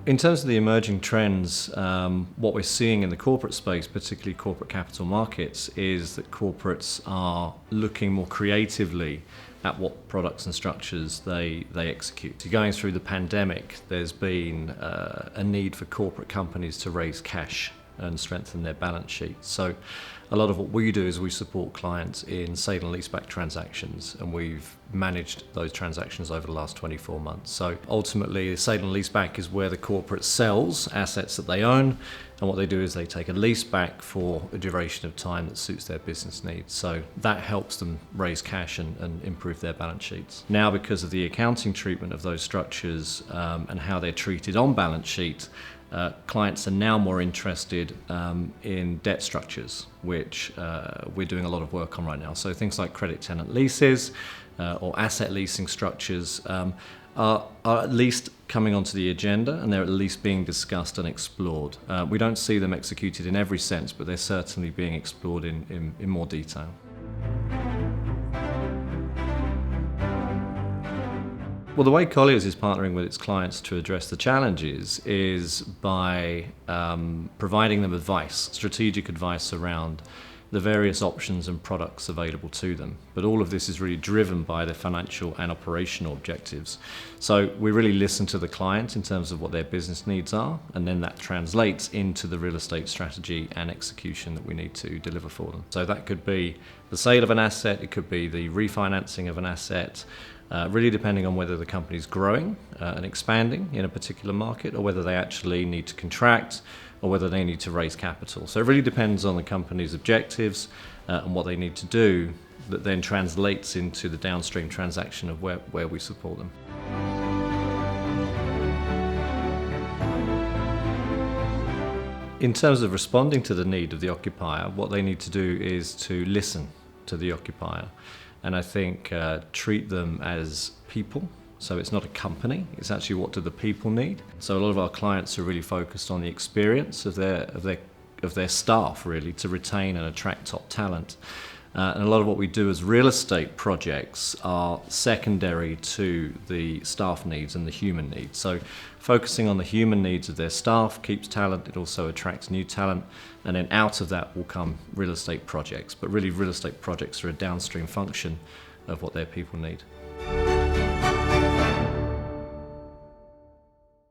In terms of the emerging trends, what we're seeing in the corporate space, particularly corporate capital markets, is that corporates are looking more creatively at what products and structures they execute. So going through the pandemic, there's been a need for corporate companies to raise cash and strengthen their balance sheet. So a lot of what we do is we support clients in sale and leaseback transactions, and we've managed those transactions over the last 24 months. So ultimately, the sale and leaseback is where the corporate sells assets that they own, and what they do is they take a lease back for a duration of time that suits their business needs. So that helps them raise cash and improve their balance sheets. Now, because of the accounting treatment of those structures and how they're treated on balance sheet, clients are now more interested in debt structures, which we're doing a lot of work on right now. So things like credit tenant leases or asset leasing structures are at least coming onto the agenda, and they're at least being discussed and explored. We don't see them executed in every sense, but they're certainly being explored in more detail. Well, the way Colliers is partnering with its clients to address the challenges is by providing them advice, strategic advice around the various options and products available to them. But all of this is really driven by their financial and operational objectives. So we really listen to the client in terms of what their business needs are, and then that translates into the real estate strategy and execution that we need to deliver for them. So that could be the sale of an asset, it could be the refinancing of an asset, really depending on whether the company's growing and expanding in a particular market, or whether they actually need to contract, or whether they need to raise capital. So it really depends on the company's objectives and what they need to do, that then translates into the downstream transaction of where we support them. In terms of responding to the need of the occupier, what they need to do is to listen to the occupier, and I think treat them as people. So it's not a company, it's actually what do the people need. So a lot of our clients are really focused on the experience of their staff, really, to retain and attract top talent. And a lot of what we do as real estate projects are secondary to the staff needs and the human needs. So focusing on the human needs of their staff keeps talent, it also attracts new talent, and then out of that will come real estate projects. But really, real estate projects are a downstream function of what their people need.